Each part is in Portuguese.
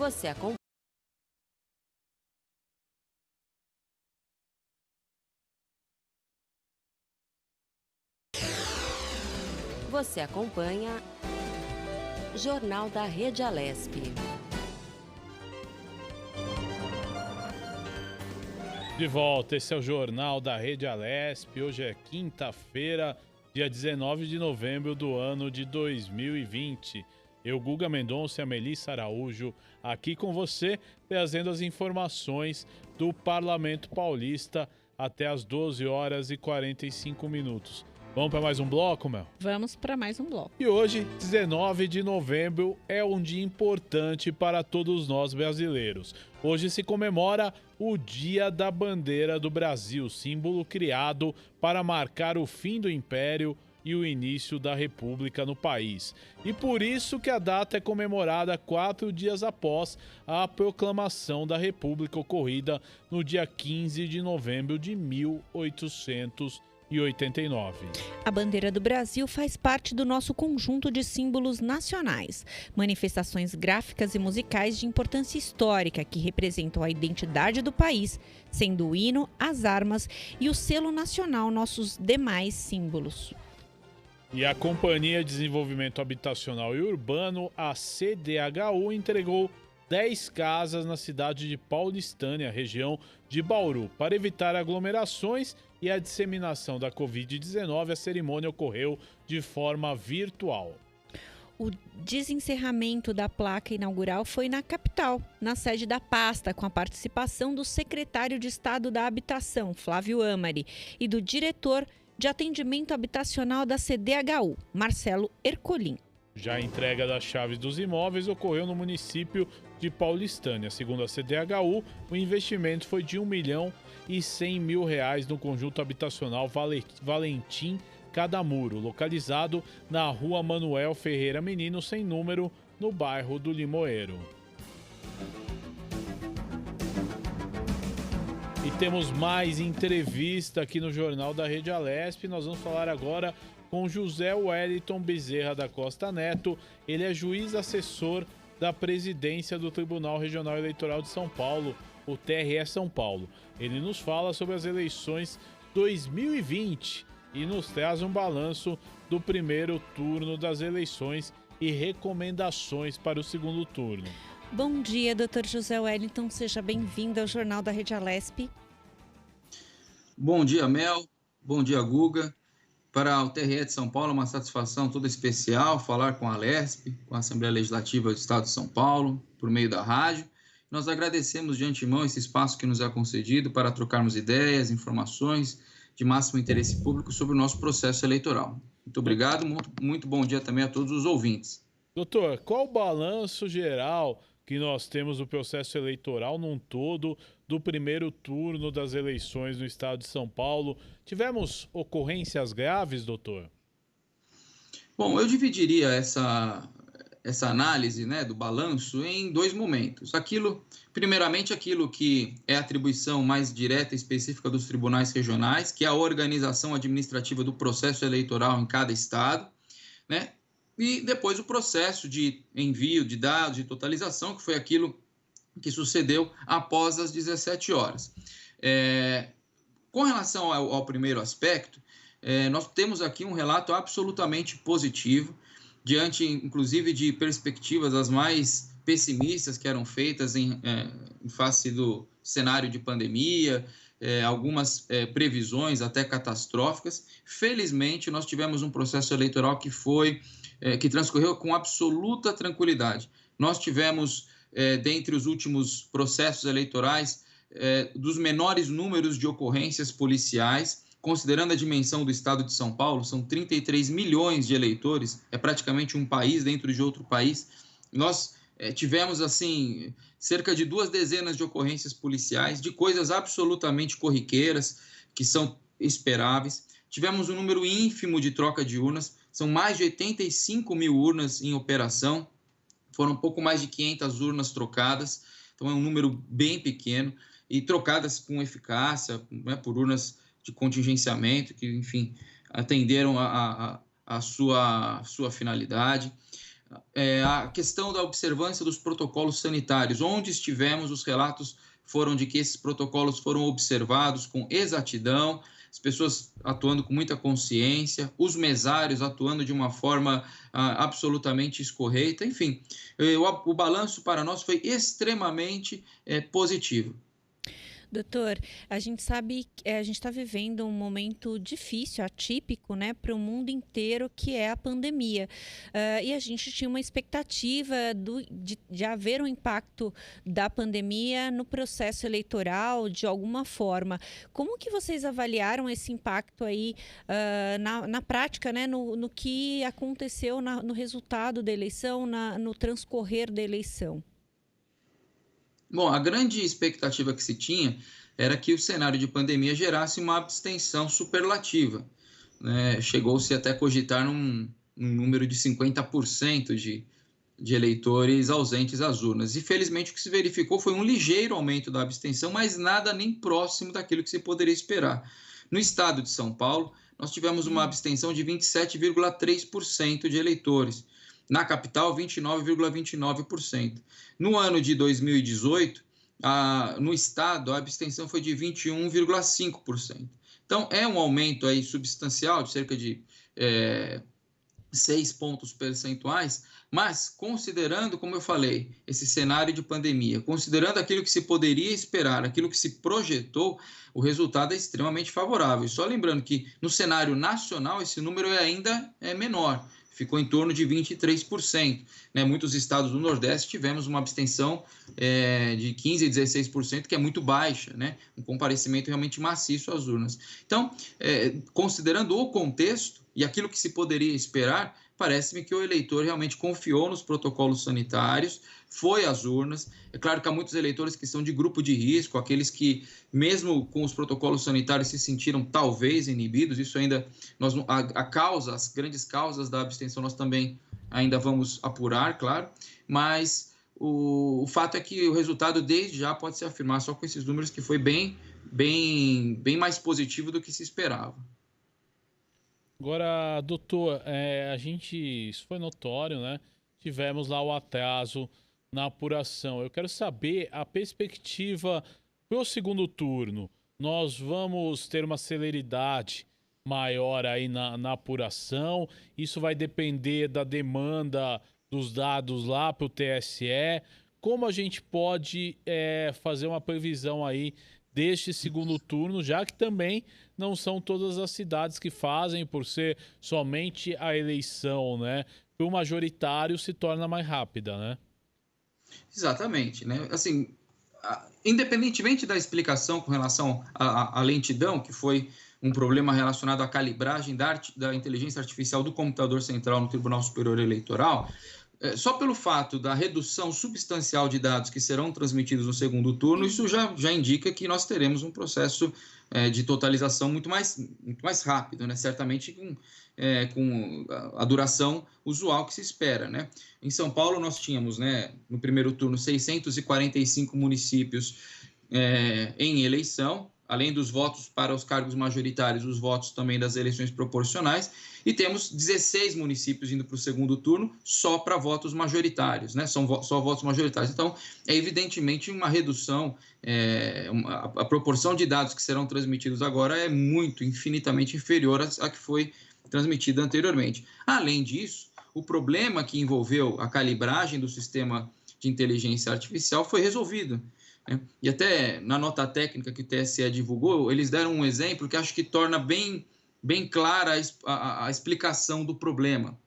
Você acompanha. Você acompanha Jornal da Rede Alesp. De volta, esse é o Jornal da Rede Alesp. Hoje é quinta-feira, dia 19 de novembro do ano de 2020. Eu, Guga Mendonça e a Melissa Araújo, aqui com você, trazendo as informações do Parlamento Paulista até as 12 horas e 45 minutos. Vamos para mais um bloco, Mel? Vamos para mais um bloco. E hoje, 19 de novembro, é um dia importante para todos nós brasileiros. Hoje se comemora o Dia da Bandeira do Brasil, símbolo criado para marcar o fim do Império e o início da República no país. E por isso que a data é comemorada 4 dias após a proclamação da República ocorrida no dia 15 de novembro de 1889. A bandeira do Brasil faz parte do nosso conjunto de símbolos nacionais, manifestações gráficas e musicais de importância histórica que representam a identidade do país, sendo o hino, as armas e o selo nacional nossos demais símbolos. E a Companhia de Desenvolvimento Habitacional e Urbano, a CDHU, entregou 10 casas na cidade de Paulistânia, região de Bauru. Para evitar aglomerações e a disseminação da Covid-19, a cerimônia ocorreu de forma virtual. O desencerramento da placa inaugural foi na capital, na sede da pasta, com a participação do secretário de Estado da Habitação, Flávio Amari, e do diretor de atendimento habitacional da CDHU, Marcelo Ercolim. Já a entrega das chaves dos imóveis ocorreu no município de Paulistânia. Segundo a CDHU, o investimento foi de R$1.100.000 no conjunto habitacional Valentim Cadamuro, localizado na rua Manuel Ferreira Menino, sem número, no bairro do Limoeiro. E temos mais entrevista aqui no Jornal da Rede Alesp. Nós vamos falar agora com José Wellington Bezerra da Costa Neto. Ele é juiz assessor da presidência do Tribunal Regional Eleitoral de São Paulo, o TRE São Paulo. Ele nos fala sobre as eleições 2020 e nos traz um balanço do primeiro turno das eleições e recomendações para o segundo turno. Bom dia, Dr. José Wellington. Seja bem-vindo ao Jornal da Rede Alesp. Bom dia, Mel. Bom dia, Guga. Para o TRE de São Paulo, é uma satisfação toda especial falar com a Alesp, com a Assembleia Legislativa do Estado de São Paulo, por meio da rádio. Nós agradecemos de antemão esse espaço que nos é concedido para trocarmos ideias, informações de máximo interesse público sobre o nosso processo eleitoral. Muito obrigado, muito bom dia também a todos os ouvintes. Doutor, qual o balanço geral que nós temos do processo eleitoral num todo do primeiro turno das eleições no estado de São Paulo? Tivemos ocorrências graves, doutor? Bom, eu dividiria essa análise, né, do balanço em dois momentos. Primeiramente, aquilo que é a atribuição mais direta e específica dos tribunais regionais, que é a organização administrativa do processo eleitoral em cada estado, né? E depois o processo de envio de dados, de totalização, que foi aquilo que sucedeu após as 17 horas. Com relação ao primeiro aspecto, nós temos aqui um relato absolutamente positivo, diante, inclusive, de perspectivas as mais pessimistas que eram feitas em face do cenário de pandemia, algumas previsões até catastróficas. Felizmente, nós tivemos um processo eleitoral que transcorreu com absoluta tranquilidade. Nós tivemos, dentre os últimos processos eleitorais, dos menores números de ocorrências policiais, considerando a dimensão do estado de São Paulo, são 33 milhões de eleitores, é praticamente um país dentro de outro país. Nós tivemos, assim, cerca de 2 dezenas de ocorrências policiais, de coisas absolutamente corriqueiras, que são esperáveis. Tivemos um número ínfimo de troca de urnas, são mais de 85 mil urnas em operação, foram um pouco mais de 500 urnas trocadas, então é um número bem pequeno, e trocadas com eficácia, né, por urnas de contingenciamento, que, enfim, atenderam a sua finalidade. a questão da observância dos protocolos sanitários. Onde estivemos, os relatos foram de que esses protocolos foram observados com exatidão, as pessoas atuando com muita consciência, os mesários atuando de uma forma absolutamente escorreita. Enfim, o balanço para nós foi extremamente positivo. Doutor, a gente sabe que a gente está vivendo um momento difícil, atípico, né, para o mundo inteiro, que é a pandemia. E a gente tinha uma expectativa de haver um impacto da pandemia no processo eleitoral, de alguma forma. Como que vocês avaliaram esse impacto aí na prática, né, no que aconteceu no resultado da eleição, no transcorrer da eleição? Bom, a grande expectativa que se tinha era que o cenário de pandemia gerasse uma abstenção superlativa, né? Chegou-se até a cogitar num número de 50% de eleitores ausentes às urnas. E, felizmente, o que se verificou foi um ligeiro aumento da abstenção, mas nada nem próximo daquilo que se poderia esperar. No estado de São Paulo, nós tivemos uma abstenção de 27,3% de eleitores. Na capital, 29,29%. No ano de 2018, no estado, a abstenção foi de 21,5%. Então, é um aumento aí substancial, de cerca de 6 pontos percentuais, mas considerando, como eu falei, esse cenário de pandemia, considerando aquilo que se poderia esperar, aquilo que se projetou, o resultado é extremamente favorável. E só lembrando que no cenário nacional esse número ainda é menor, ficou em torno de 23%. Né? Muitos estados do Nordeste tivemos uma abstenção de 15% a 16%, que é muito baixa, né? Um comparecimento realmente maciço às urnas. Então, considerando o contexto e aquilo que se poderia esperar, parece-me que o eleitor realmente confiou nos protocolos sanitários, foi às urnas. É claro que há muitos eleitores que são de grupo de risco, aqueles que, mesmo com os protocolos sanitários, se sentiram talvez inibidos. Isso ainda, as grandes causas da abstenção nós também ainda vamos apurar, claro, mas o fato é que o resultado desde já pode se afirmar só com esses números, que foi bem mais positivo do que se esperava. Agora, doutor, isso foi notório, né? Tivemos lá o atraso na apuração. Eu quero saber a perspectiva para o segundo turno. Nós vamos ter uma celeridade maior aí na apuração? Isso vai depender da demanda dos dados lá para o TSE? Como a gente pode fazer uma previsão aí deste segundo turno, já que também não são todas as cidades que fazem, por ser somente a eleição, né? O majoritário se torna mais rápida, né? Exatamente, né? Assim, independentemente da explicação com relação à lentidão, que foi um problema relacionado à calibragem da inteligência artificial do computador central no Tribunal Superior Eleitoral, só pelo fato da redução substancial de dados que serão transmitidos no segundo turno, isso já indica que nós teremos um processo de totalização muito mais rápido, né? Certamente com a duração usual que se espera, né? Em São Paulo, nós tínhamos, né, no primeiro turno, 645 municípios em eleição, além dos votos para os cargos majoritários, os votos também das eleições proporcionais, e temos 16 municípios indo para o segundo turno só para votos majoritários, né? Só votos majoritários. Então, é evidentemente uma redução, a proporção de dados que serão transmitidos agora é infinitamente inferior à que foi transmitida anteriormente. Além disso, o problema que envolveu a calibragem do sistema de inteligência artificial foi resolvido. E até na nota técnica que o TSE divulgou, eles deram um exemplo que acho que torna bem clara a explicação do problema.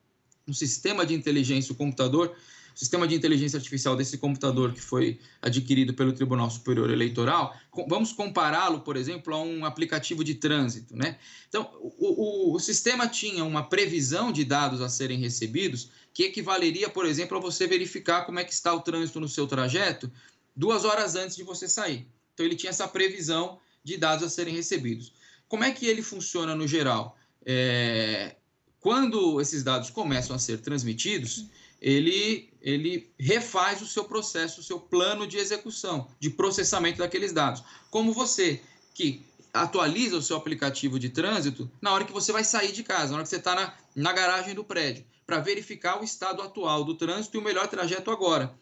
O sistema de inteligência artificial desse computador que foi adquirido pelo Tribunal Superior Eleitoral, vamos compará-lo, por exemplo, a um aplicativo de trânsito, né? Então, o sistema tinha uma previsão de dados a serem recebidos que equivaleria, por exemplo, a você verificar como é que está o trânsito no seu trajeto 2 horas antes de você sair. Então, ele tinha essa previsão de dados a serem recebidos. Como é que ele funciona no geral? Quando esses dados começam a ser transmitidos, ele refaz o seu processo, o seu plano de execução, de processamento daqueles dados. Como você que atualiza o seu aplicativo de trânsito na hora que você vai sair de casa, na hora que você está na garagem do prédio, para verificar o estado atual do trânsito e o melhor trajeto agora.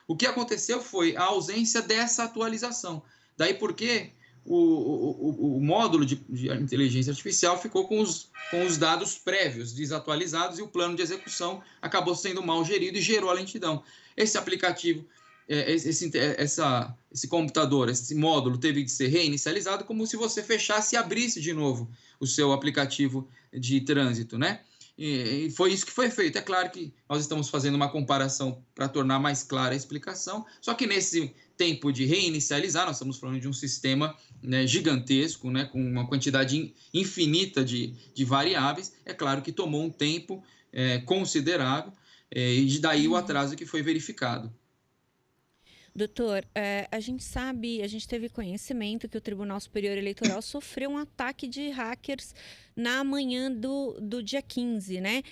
O que aconteceu foi a ausência dessa atualização. Daí porque o módulo de inteligência artificial ficou com os dados prévios desatualizados e o plano de execução acabou sendo mal gerido e gerou a lentidão. Esse aplicativo, esse computador, esse módulo teve de ser reinicializado como se você fechasse e abrisse de novo o seu aplicativo de trânsito, né? E foi isso que foi feito. É claro que nós estamos fazendo uma comparação para tornar mais clara a explicação, só que nesse tempo de reinicializar, nós estamos falando de um sistema, né, gigantesco, né, com uma quantidade infinita de variáveis, é claro que tomou um tempo considerável, e daí o atraso que foi verificado. Doutor, a gente teve conhecimento que o Tribunal Superior Eleitoral sofreu um ataque de hackers na manhã do dia 15, né?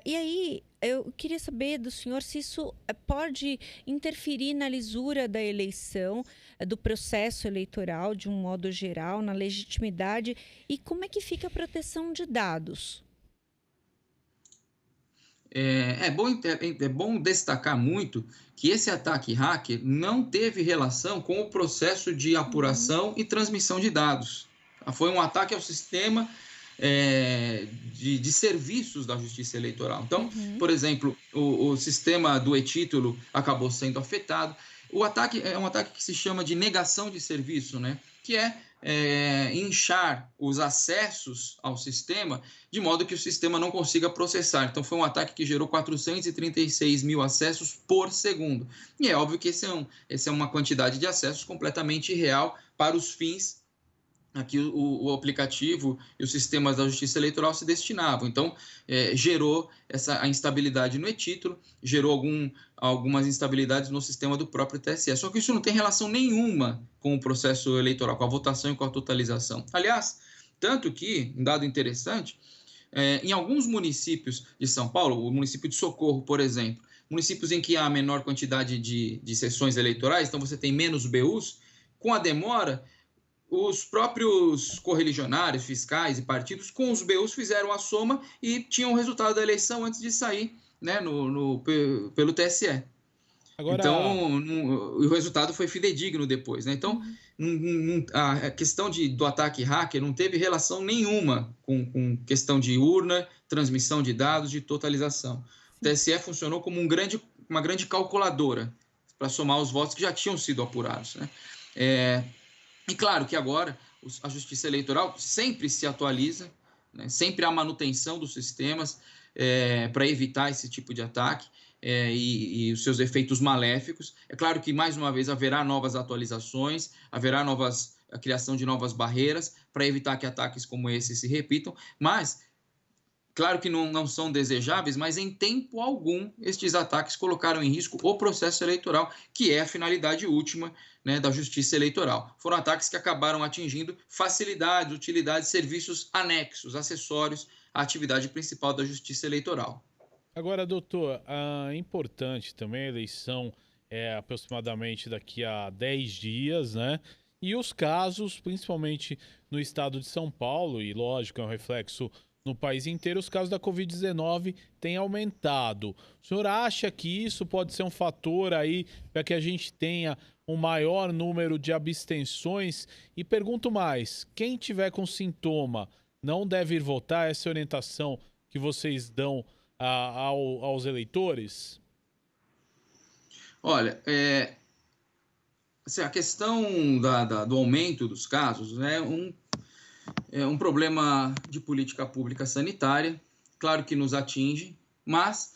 E aí, eu queria saber do senhor se isso pode interferir na lisura da eleição, do processo eleitoral, de um modo geral, na legitimidade, e como é que fica a proteção de dados? É bom destacar muito que esse ataque hacker não teve relação com o processo de apuração e transmissão de dados. Foi um ataque ao sistema de serviços da Justiça Eleitoral. Então, por exemplo, o sistema do e-título acabou sendo afetado. O ataque é um ataque que se chama de negação de serviço, né? Que é inchar os acessos ao sistema de modo que o sistema não consiga processar. Então, foi um ataque que gerou 436 mil acessos por segundo. E é óbvio que essa é uma quantidade de acessos completamente irreal para os fins a que o aplicativo e os sistemas da Justiça Eleitoral se destinavam. Então, gerou a instabilidade no e-título, gerou algumas instabilidades no sistema do próprio TSE. Só que isso não tem relação nenhuma com o processo eleitoral, com a votação e com a totalização. Aliás, tanto que, um dado interessante, em alguns municípios de São Paulo, o município de Socorro, por exemplo, municípios em que há menor quantidade de sessões eleitorais, então você tem menos BUs, com a demora, os próprios correligionários, fiscais e partidos, com os BUs, fizeram a soma e tinham o resultado da eleição antes de sair, né, pelo TSE. Agora... Então, o resultado foi fidedigno depois, né? Então, a questão do ataque hacker não teve relação nenhuma com questão de urna, transmissão de dados, de totalização. O TSE funcionou como uma grande calculadora para somar os votos que já tinham sido apurados, né? E claro que agora a Justiça Eleitoral sempre se atualiza, né? Sempre há manutenção dos sistemas para evitar esse tipo de ataque e os seus efeitos maléficos. É claro que, mais uma vez, haverá novas atualizações, haverá a criação de novas barreiras para evitar que ataques como esse se repitam, mas... Claro que não são desejáveis, mas em tempo algum estes ataques colocaram em risco o processo eleitoral, que é a finalidade última, né, da Justiça Eleitoral. Foram ataques que acabaram atingindo facilidades, utilidades, serviços anexos, acessórios à atividade principal da Justiça Eleitoral. Agora, doutor, é importante também a eleição aproximadamente daqui a 10 dias, né? E os casos, principalmente no estado de São Paulo, e lógico, é um reflexo no país inteiro, os casos da Covid-19 têm aumentado. O senhor acha que isso pode ser um fator aí para que a gente tenha um maior número de abstenções? E pergunto mais, quem tiver com sintoma não deve ir votar? Essa orientação que vocês dão aos eleitores? Olha, a questão do aumento dos casos é um problema de política pública sanitária, claro que nos atinge, mas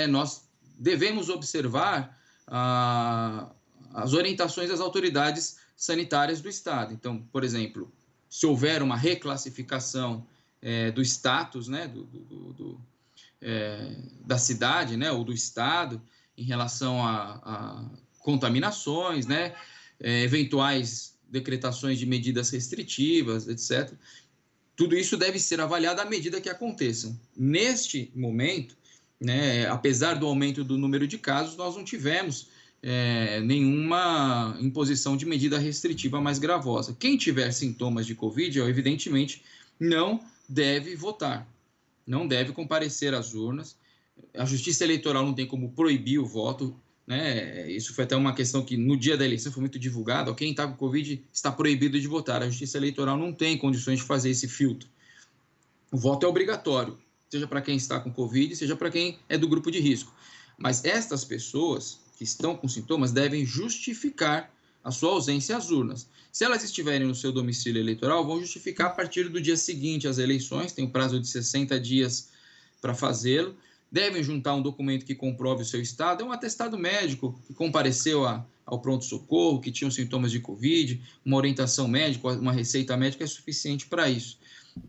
nós devemos observar as orientações das autoridades sanitárias do Estado. Então, por exemplo, se houver uma reclassificação do status, né, da cidade, né, ou do Estado, em relação a contaminações, né, eventuais decretações de medidas restritivas, etc. Tudo isso deve ser avaliado à medida que aconteçam. Neste momento, né, apesar do aumento do número de casos, nós não tivemos nenhuma imposição de medida restritiva mais gravosa. Quem tiver sintomas de Covid, evidentemente, não deve votar. não deve comparecer às urnas. A Justiça Eleitoral não tem como proibir o voto, né? Isso foi até uma questão que no dia da eleição foi muito divulgado. Quem está com Covid está proibido de votar. A Justiça Eleitoral não tem condições de fazer esse filtro. O voto é obrigatório, seja para quem está com Covid, seja para quem é do grupo de risco. Mas estas pessoas que estão com sintomas devem justificar a sua ausência às urnas. Se elas estiverem no seu domicílio eleitoral, vão justificar a partir do dia seguinte às eleições, tem um prazo de 60 dias para fazê-lo. Devem juntar um documento que comprove o seu estado, é um atestado médico que compareceu ao pronto-socorro, que tinha sintomas de Covid, uma orientação médica, uma receita médica é suficiente para isso.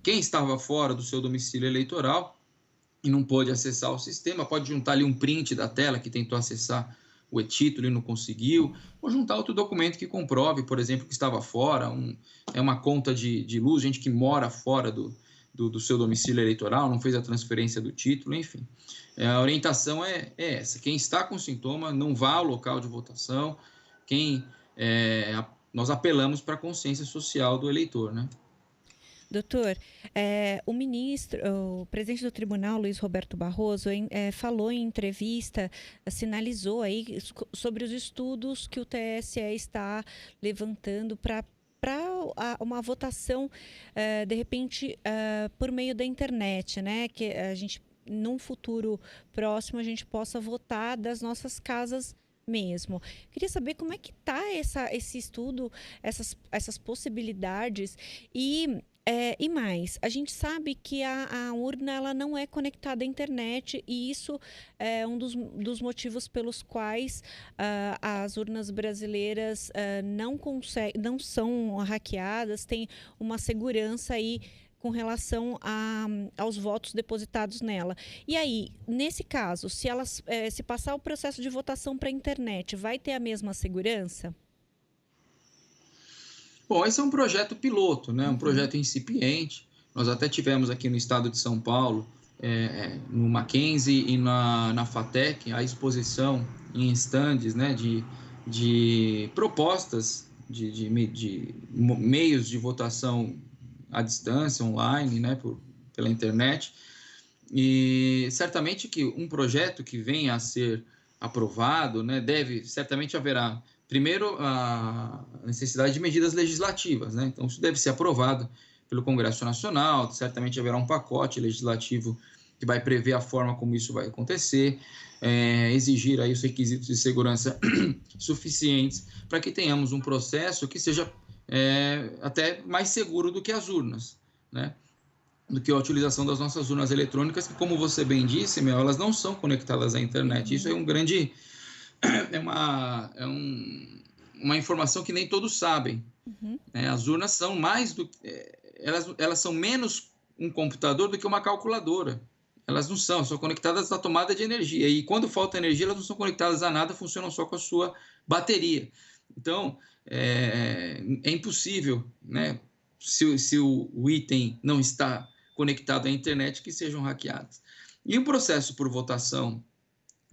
Quem estava fora do seu domicílio eleitoral e não pôde acessar o sistema, pode juntar ali um print da tela que tentou acessar o e-título e não conseguiu, ou juntar outro documento que comprove, por exemplo, que estava fora, uma conta de luz, gente que mora fora do seu domicílio eleitoral, não fez a transferência do título, enfim. A orientação é essa. Quem está com sintoma, não vá ao local de votação. Nós apelamos para a consciência social do eleitor, né? Doutor, o presidente do tribunal, Luiz Roberto Barroso, falou em entrevista, sinalizou aí sobre os estudos que o TSE está levantando para uma votação, de repente, por meio da internet, né? Que a gente, num futuro próximo, a gente possa votar das nossas casas mesmo. Queria saber como é que está esse estudo, essas possibilidades e mais, a gente sabe que a urna ela não é conectada à internet e isso é um dos motivos pelos quais as urnas brasileiras não são hackeadas, tem uma segurança aí com relação aos votos depositados nela. E aí, nesse caso, se passar o processo de votação para a internet, vai ter a mesma segurança? Bom, esse é um projeto piloto, né? Um projeto incipiente. Nós até tivemos aqui no estado de São Paulo, no Mackenzie e na FATEC, a exposição em estandes, né, de propostas de meios de votação à distância, online, né, pela internet. E certamente que um projeto que venha a ser aprovado, né, certamente haverá primeiro, a necessidade de medidas legislativas, né? Então, isso deve ser aprovado pelo Congresso Nacional, certamente haverá um pacote legislativo que vai prever a forma como isso vai acontecer, exigir aí os requisitos de segurança suficientes para que tenhamos um processo que seja até mais seguro do que as urnas, né? Do que a utilização das nossas urnas eletrônicas, que, como você bem disse, elas não são conectadas à internet. Isso é um grande... uma informação que nem todos sabem. As urnas são elas são menos um computador do que uma calculadora. Elas não são conectadas à tomada de energia. E quando falta energia, elas não são conectadas a nada, funcionam só com a sua bateria. Então, é impossível, né, se o item não está conectado à internet, que sejam hackeadas. E o processo por votação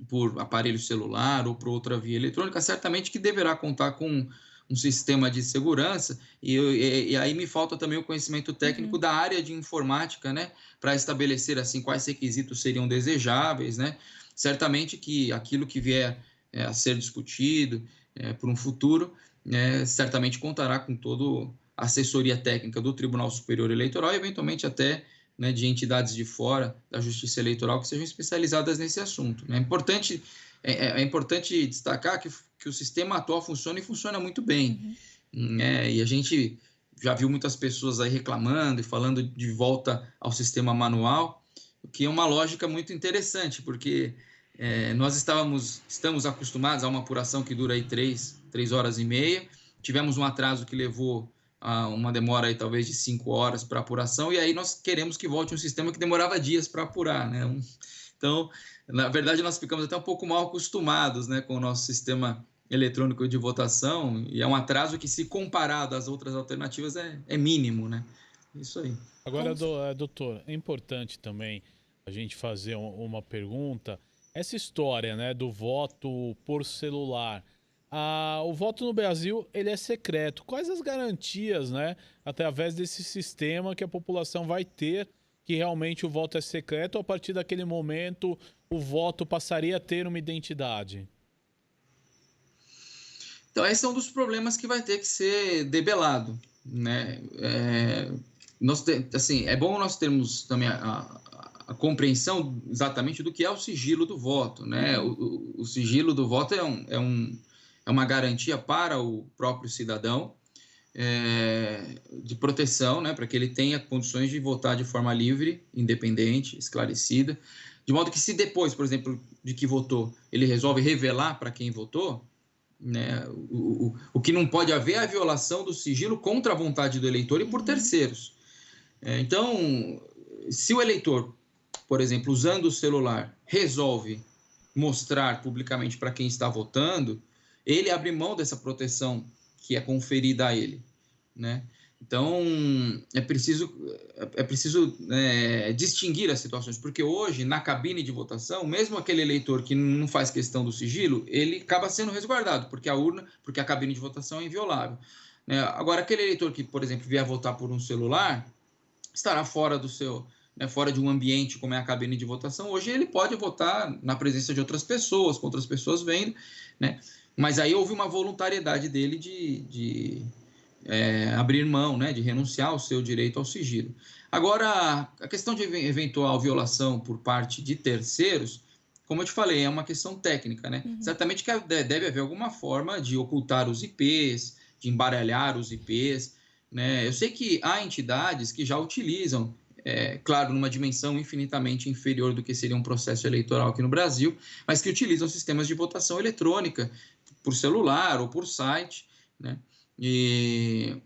por aparelho celular ou por outra via eletrônica, certamente que deverá contar com um sistema de segurança, e aí me falta também o conhecimento técnico da área de informática, né, para estabelecer assim quais requisitos seriam desejáveis, né. Certamente que aquilo que vier a ser discutido por um futuro, certamente contará com toda a assessoria técnica do Tribunal Superior Eleitoral e eventualmente até, né, de entidades de fora da Justiça Eleitoral que sejam especializadas nesse assunto. É importante destacar que o sistema atual funciona e funciona muito bem. E a gente já viu muitas pessoas aí reclamando e falando de volta ao sistema manual, o que é uma lógica muito interessante, porque nós estamos acostumados a uma apuração que dura aí 3 horas e meia, tivemos um atraso que levou uma demora aí talvez de 5 horas para apuração, e aí nós queremos que volte um sistema que demorava dias para apurar, né? Então, na verdade, nós ficamos até um pouco mal acostumados, né, com o nosso sistema eletrônico de votação, e é um atraso que, se comparado às outras alternativas, é mínimo, né? Isso aí. Agora, doutor, é importante também a gente fazer uma pergunta. Essa história, né, do voto por celular, o voto no Brasil, ele é secreto. Quais as garantias, né, através desse sistema que a população vai ter que realmente o voto é secreto, ou a partir daquele momento o voto passaria a ter uma identidade? Então, esse é um dos problemas que vai ter que ser debelado, né? Assim, é bom nós termos também a compreensão exatamente do que é o sigilo do voto, né? O sigilo do voto é uma garantia para o próprio cidadão, de proteção, né? Para que ele tenha condições de votar de forma livre, independente, esclarecida, de modo que se depois, por exemplo, de que votou, ele resolve revelar para quem votou, né? O que não pode haver é a violação do sigilo contra a vontade do eleitor e por terceiros. Então, se o eleitor, por exemplo, usando o celular, resolve mostrar publicamente para quem está votando, ele abre mão dessa proteção que é conferida a ele, né? Então, é preciso distinguir as situações, porque hoje, na cabine de votação, mesmo aquele eleitor que não faz questão do sigilo, ele acaba sendo resguardado, porque a cabine de votação é inviolável, né? Agora, aquele eleitor que, por exemplo, vier votar por um celular, estará fora fora de um ambiente como é a cabine de votação. Hoje ele pode votar na presença de outras pessoas, com outras pessoas vendo, né? Mas aí houve uma voluntariedade dele de abrir mão, né, de renunciar ao seu direito ao sigilo. Agora, a questão de eventual violação por parte de terceiros, como eu te falei, é uma questão técnica, né? Certamente que deve haver alguma forma de ocultar os IPs, de embaralhar os IPs, né? Eu sei que há entidades que já utilizam, claro, numa dimensão infinitamente inferior do que seria um processo eleitoral aqui no Brasil, mas que utilizam sistemas de votação eletrônica por celular ou por site, né? E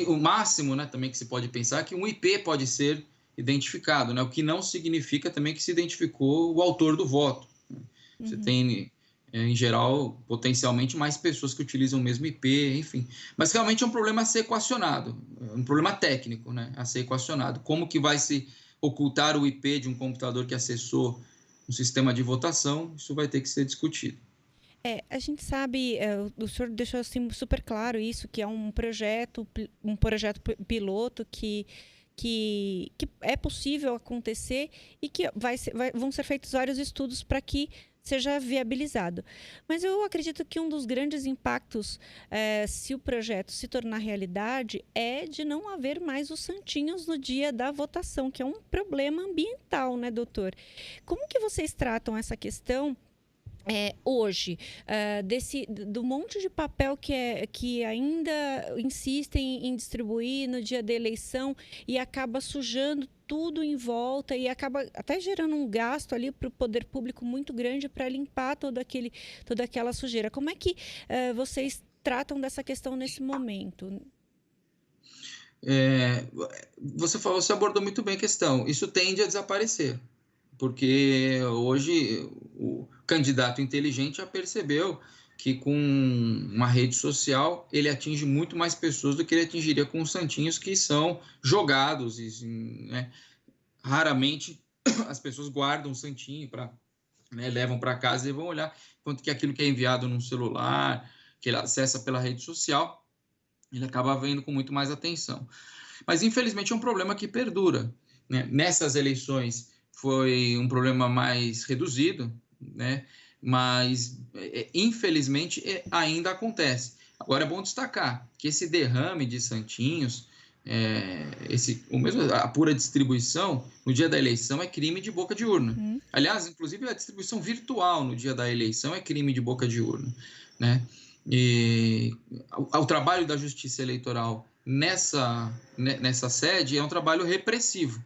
o máximo, né, também que se pode pensar é que um IP pode ser identificado, né? O que não significa também que se identificou o autor do voto, né? Você tem, em geral, potencialmente mais pessoas que utilizam o mesmo IP, enfim. Mas realmente é um problema a ser equacionado, um problema técnico, né, a ser equacionado. Como que vai se ocultar o IP de um computador que acessou um sistema de votação? Isso vai ter que ser discutido. A gente sabe, o senhor deixou assim super claro isso, que é um projeto piloto que é possível acontecer e que vão ser feitos vários estudos para que seja viabilizado. Mas eu acredito que um dos grandes impactos, se o projeto se tornar realidade, é de não haver mais os santinhos no dia da votação, que é um problema ambiental, né, doutor? Como que vocês tratam essa questão hoje, do monte de papel que ainda insistem em distribuir no dia da eleição e acaba sujando tudo em volta e acaba até gerando um gasto ali para o poder público muito grande para limpar toda aquela sujeira? Como é que vocês tratam dessa questão nesse momento? Você abordou muito bem a questão. Isso tende a desaparecer, porque hoje o candidato inteligente já percebeu que com uma rede social ele atinge muito mais pessoas do que ele atingiria com os santinhos que são jogados, né? Raramente as pessoas guardam um santinho levam para casa e vão olhar, enquanto que aquilo que é enviado num celular, que ele acessa pela rede social, ele acaba vendo com muito mais atenção. Mas infelizmente é um problema que perdura, né? Nessas eleições foi um problema mais reduzido, né? Mas infelizmente ainda acontece. Agora é bom destacar que esse derrame de santinhos, a pura distribuição no dia da eleição é crime de boca de urna. Aliás, inclusive a distribuição virtual no dia da eleição é crime de boca de urna, né? E o trabalho da Justiça Eleitoral nessa sede é um trabalho repressivo,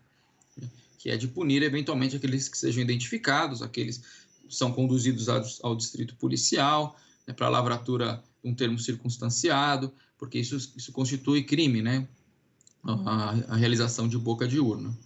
que é de punir eventualmente aqueles que sejam identificados, aqueles que são conduzidos ao distrito policial, né, para a lavratura de um termo circunstanciado, porque isso constitui crime, né? A realização de boca de urna.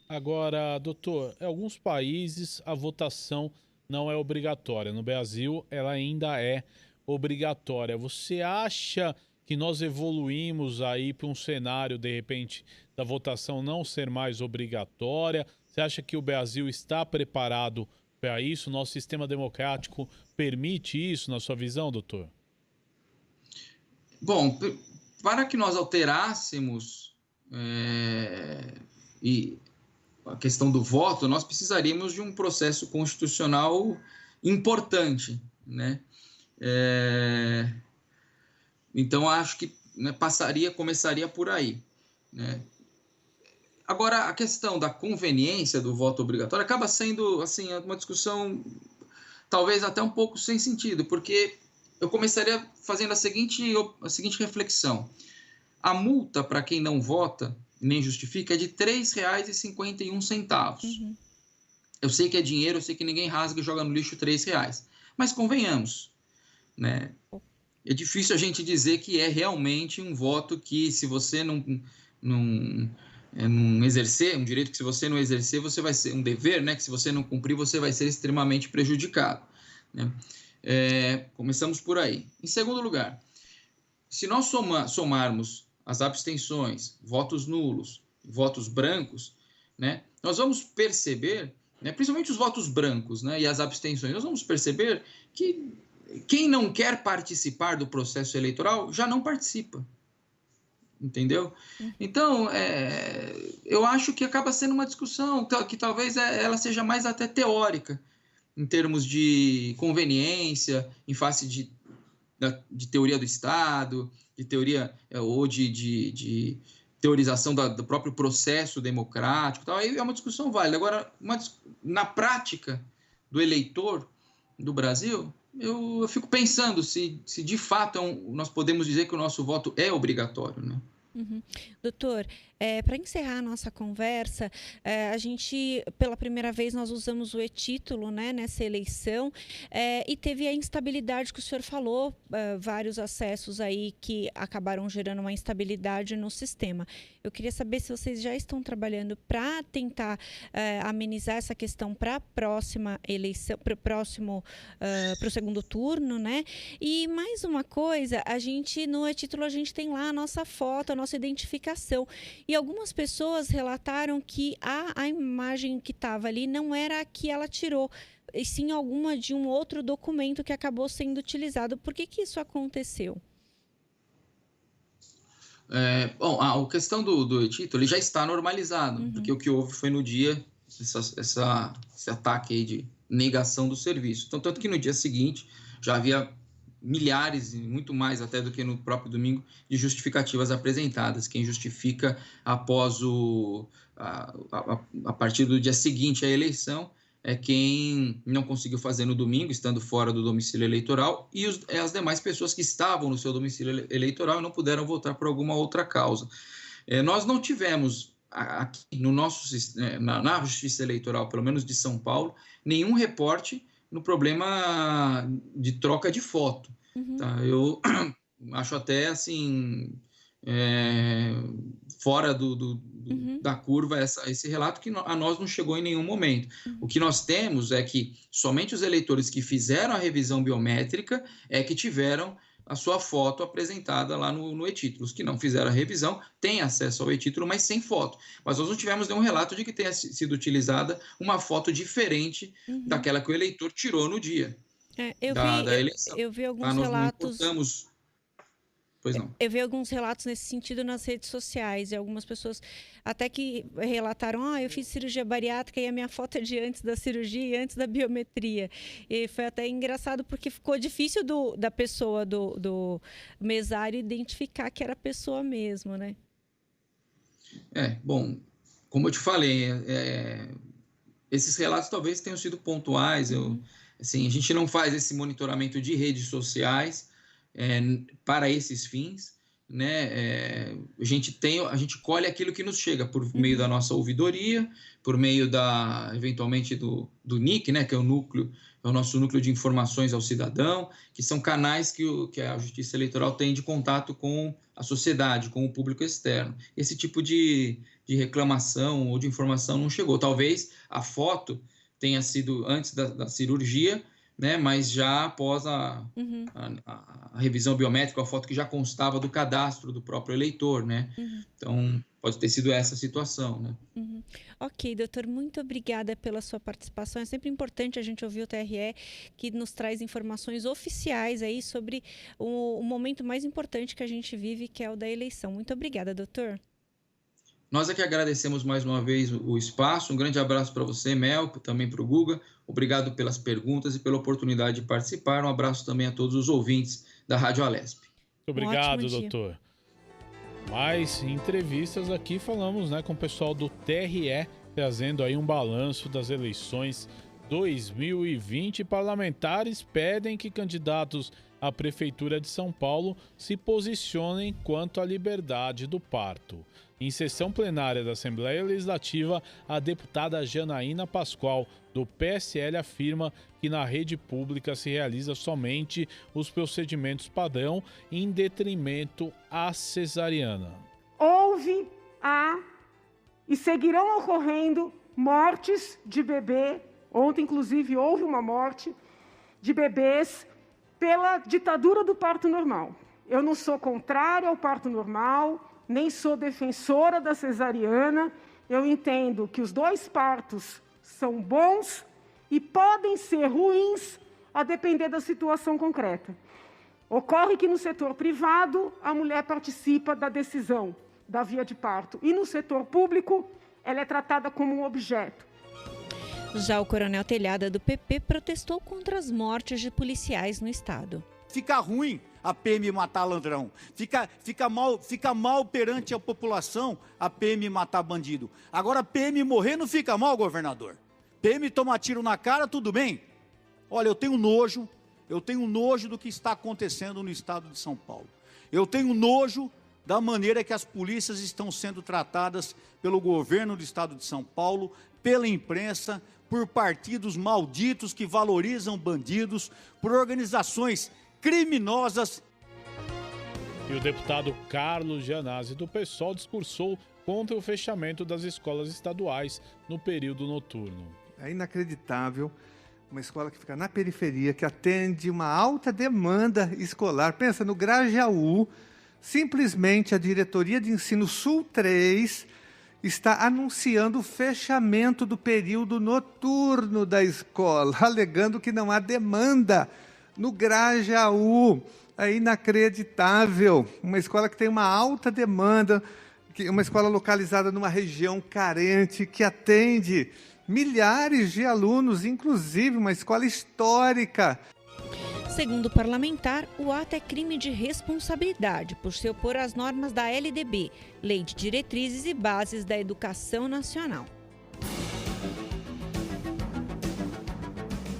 Agora, doutor, em alguns países a votação não é obrigatória. No Brasil, ela ainda é obrigatória. Você acha que nós evoluímos aí para um cenário, de repente, da votação não ser mais obrigatória? Você acha que o Brasil está preparado para isso? Nosso sistema democrático permite isso, na sua visão, doutor? Bom, para que nós alterássemos e a questão do voto, nós precisaríamos de um processo constitucional importante, né? Então, acho que, né, começaria por aí, né? Agora, a questão da conveniência do voto obrigatório acaba sendo, assim, uma discussão talvez até um pouco sem sentido, porque eu começaria fazendo a seguinte reflexão. A multa para quem não vota, nem justifica, é de R$ 3,51. Uhum. Eu sei que é dinheiro, eu sei que ninguém rasga e joga no lixo R$3, mas convenhamos, né? É difícil a gente dizer que é realmente um voto que, se você não exercer, um direito que, se você não exercer, você vai ser um dever, né? Que se você não cumprir, você vai ser extremamente prejudicado, né? Começamos por aí. Em segundo lugar, se nós somarmos as abstenções, votos nulos, votos brancos, né, nós vamos perceber, né, principalmente os votos brancos, né, e as abstenções, nós vamos perceber que quem não quer participar do processo eleitoral já não participa. Entendeu? Então, eu acho que acaba sendo uma discussão que talvez ela seja mais até teórica, em termos de conveniência, em face de teoria do Estado, de teoria ou de teorização do próprio processo democrático. Tal. Aí é uma discussão válida. Agora, na prática do eleitor do Brasil, eu fico pensando se de fato nós podemos dizer que o nosso voto é obrigatório, né? Uhum. Doutor, para encerrar a nossa conversa, a gente, pela primeira vez, nós usamos o e-título, né, nessa eleição, e teve a instabilidade que o senhor falou, vários acessos aí que acabaram gerando uma instabilidade no sistema. Eu queria saber se vocês já estão trabalhando para tentar amenizar essa questão para a próxima eleição, para o segundo turno, né? E mais uma coisa, no e-título a gente tem lá a nossa foto, a nossa identificação. E algumas pessoas relataram que a imagem que estava ali não era a que ela tirou, e sim alguma de um outro documento que acabou sendo utilizado. Por que isso aconteceu? Bom, a questão do e-título já está normalizado, porque o que houve foi no dia esse ataque aí de negação do serviço. Então, tanto que no dia seguinte já havia milhares, e muito mais até do que no próprio domingo, de justificativas apresentadas. Quem justifica após a partir do dia seguinte à eleição é quem não conseguiu fazer no domingo, estando fora do domicílio eleitoral, e as demais pessoas que estavam no seu domicílio eleitoral e não puderam votar por alguma outra causa. Nós não tivemos aqui no na Justiça Eleitoral, pelo menos de São Paulo, nenhum reporte no problema de troca de foto. Tá? Eu acho até assim fora da curva esse relato, que a nós não chegou em nenhum momento. O que nós temos é que somente os eleitores que fizeram a revisão biométrica que tiveram a sua foto apresentada lá no e-título. Os que não fizeram a revisão têm acesso ao e-título, mas sem foto. Mas nós não tivemos nenhum relato de que tenha sido utilizada uma foto diferente daquela que o eleitor tirou no dia da eleição. Eu vi alguns relatos. Pois não. Eu vi alguns relatos nesse sentido nas redes sociais, e algumas pessoas até que relataram: eu fiz cirurgia bariátrica e a minha foto é de antes da cirurgia e antes da biometria. E foi até engraçado, porque ficou difícil da pessoa, do mesário, identificar que era a pessoa mesmo, né? Bom, como eu te falei, esses relatos talvez tenham sido pontuais. Assim, a gente não faz esse monitoramento de redes sociais para esses fins, né? A gente colhe aquilo que nos chega por meio da nossa ouvidoria, por meio eventualmente do NIC, né? Que é o nosso núcleo de informações ao cidadão, que são canais que a Justiça Eleitoral tem de contato com a sociedade, com o público externo. Esse tipo de reclamação ou de informação não chegou. Talvez a foto tenha sido antes da cirurgia, né, mas já após a revisão biométrica, a foto que já constava do cadastro do próprio eleitor, né? Então, pode ter sido essa situação, né? Ok, doutor, muito obrigada pela sua participação. É sempre importante a gente ouvir o TRE, que nos traz informações oficiais aí sobre o momento mais importante que a gente vive, que é o da eleição. Muito obrigada, doutor. Nós aqui agradecemos mais uma vez o espaço. Um grande abraço para você, Mel, também para o Guga. Obrigado pelas perguntas e pela oportunidade de participar. Um abraço também a todos os ouvintes da Rádio Alesp. Muito obrigado, doutor. Mais entrevistas aqui, falamos, com o pessoal do TRE, trazendo aí um balanço das eleições 2020. Parlamentares pedem que candidatos à Prefeitura de São Paulo se posicionem quanto à liberdade do parto. Em sessão plenária da Assembleia Legislativa, a deputada Janaína Pascoal, do PSL, afirma que na rede pública se realiza somente os procedimentos padrão em detrimento à cesariana. Houve e seguirão ocorrendo mortes de bebê. Ontem, inclusive, houve uma morte de bebês pela ditadura do parto normal. Eu não sou contrária ao parto normal, nem sou defensora da cesariana. Eu entendo que os dois partos são bons e podem ser ruins a depender da situação concreta. Ocorre que no setor privado a mulher participa da decisão da via de parto e no setor público ela é tratada como um objeto. Já o coronel Telhada, do PP, protestou contra as mortes de policiais no estado. Fica ruim a PM matar ladrão, fica mal perante a população a PM matar bandido. Agora, PM morrer não fica mal, governador. PM tomar tiro na cara, tudo bem? Olha, eu tenho nojo do que está acontecendo no estado de São Paulo. Eu tenho nojo da maneira que as polícias estão sendo tratadas pelo governo do estado de São Paulo, pela imprensa, por partidos malditos que valorizam bandidos, por organizações criminosas. E o deputado Carlos Gianazzi, do PSOL, discursou contra o fechamento das escolas estaduais no período noturno. É inacreditável uma escola que fica na periferia, que atende uma alta demanda escolar. Pensa, no Grajaú, simplesmente a Diretoria de Ensino Sul 3 está anunciando o fechamento do período noturno da escola, alegando que não há demanda no Grajaú. É inacreditável. Uma escola que tem uma alta demanda, uma escola localizada numa região carente, que atende milhares de alunos, inclusive uma escola histórica. Segundo o parlamentar, o ato é crime de responsabilidade por se opor às normas da LDB, Lei de Diretrizes e Bases da Educação Nacional.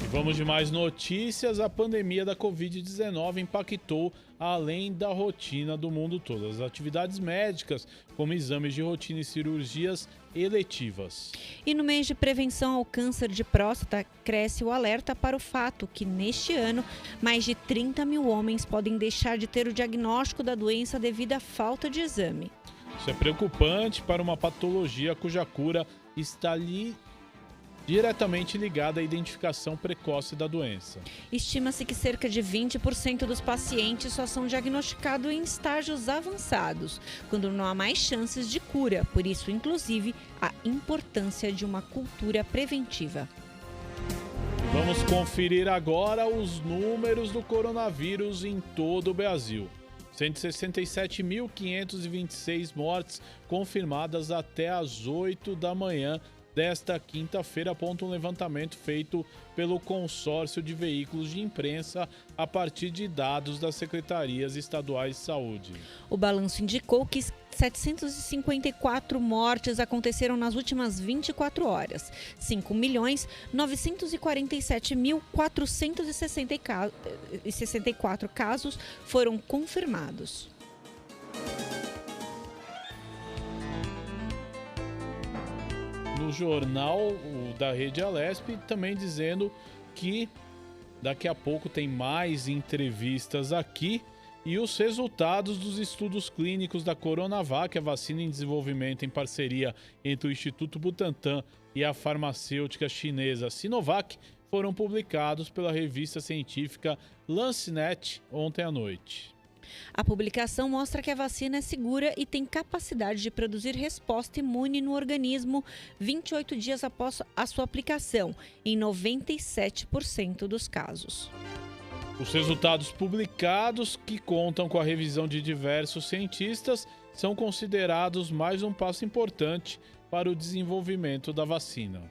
E vamos de mais notícias. A pandemia da Covid-19 impactou além da rotina do mundo todo. As atividades médicas, como exames de rotina e cirurgias eletivas. E no mês de prevenção ao câncer de próstata, cresce o alerta para o fato que, neste ano, mais de 30 mil homens podem deixar de ter o diagnóstico da doença devido à falta de exame. Isso é preocupante para uma patologia cuja cura está diretamente ligada à identificação precoce da doença. Estima-se que cerca de 20% dos pacientes só são diagnosticados em estágios avançados, quando não há mais chances de cura. Por isso, inclusive, a importância de uma cultura preventiva. Vamos conferir agora os números do coronavírus em todo o Brasil. 167.526 mortes confirmadas até às 8 da manhã desta quinta-feira, aponta um levantamento feito pelo consórcio de veículos de imprensa a partir de dados das secretarias estaduais de saúde. O balanço indicou que 754 mortes aconteceram nas últimas 24 horas. 5.947.464 casos foram confirmados. No jornal da Rede Alesp, também dizendo que daqui a pouco tem mais entrevistas aqui e os resultados dos estudos clínicos da Coronavac, a vacina em desenvolvimento em parceria entre o Instituto Butantan e a farmacêutica chinesa Sinovac, foram publicados pela revista científica Lancet ontem à noite. A publicação mostra que a vacina é segura e tem capacidade de produzir resposta imune no organismo 28 dias após a sua aplicação, em 97% dos casos. Os resultados publicados, que contam com a revisão de diversos cientistas, são considerados mais um passo importante para o desenvolvimento da vacina.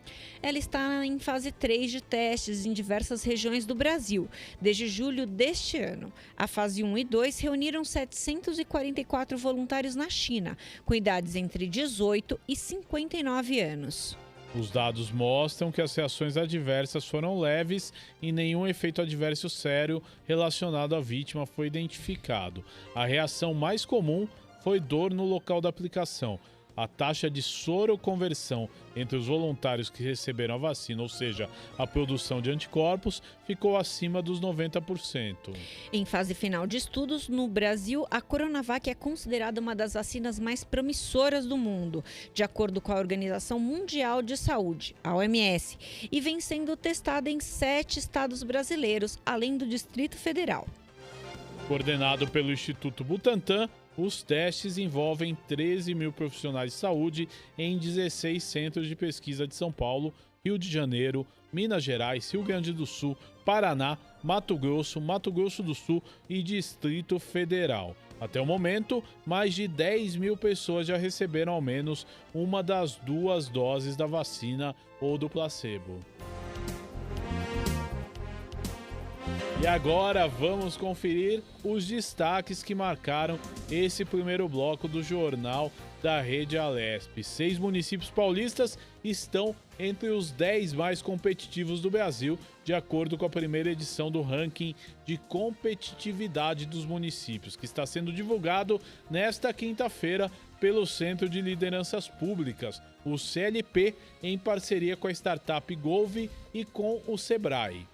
Ela está em fase 3 de testes em diversas regiões do Brasil, desde julho deste ano. A fase 1 e 2 reuniram 744 voluntários na China, com idades entre 18 e 59 anos. Os dados mostram que as reações adversas foram leves e nenhum efeito adverso sério relacionado à vítima foi identificado. A reação mais comum foi dor no local da aplicação. A taxa de soroconversão entre os voluntários que receberam a vacina, ou seja, a produção de anticorpos, ficou acima dos 90%. Em fase final de estudos, no Brasil, a Coronavac é considerada uma das vacinas mais promissoras do mundo, de acordo com a Organização Mundial de Saúde, a OMS, e vem sendo testada em 7 estados brasileiros, além do Distrito Federal. Coordenado pelo Instituto Butantan, os testes envolvem 13 mil profissionais de saúde em 16 centros de pesquisa de São Paulo, Rio de Janeiro, Minas Gerais, Rio Grande do Sul, Paraná, Mato Grosso do Sul e Distrito Federal. Até o momento, mais de 10 mil pessoas já receberam ao menos uma das 2 doses da vacina ou do placebo. E agora vamos conferir os destaques que marcaram esse primeiro bloco do Jornal da Rede Alesp. 6 municípios paulistas estão entre os 10 mais competitivos do Brasil, de acordo com a primeira edição do ranking de competitividade dos municípios, que está sendo divulgado nesta quinta-feira pelo Centro de Lideranças Públicas, o CLP, em parceria com a startup Golve e com o Sebrae.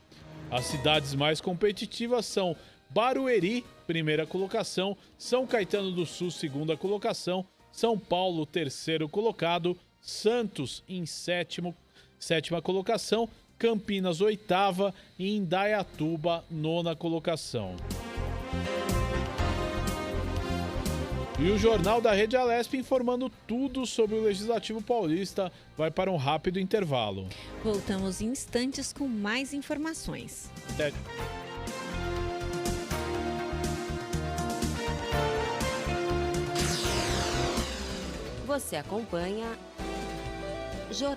As cidades mais competitivas são Barueri, primeira colocação, São Caetano do Sul, segunda colocação, São Paulo, terceiro colocado, Santos em sétima colocação, Campinas, oitava e Indaiatuba, nona colocação. E o Jornal da Rede Alesp informando tudo sobre o Legislativo Paulista vai para um rápido intervalo. Voltamos em instantes com mais informações. Você acompanha Jornal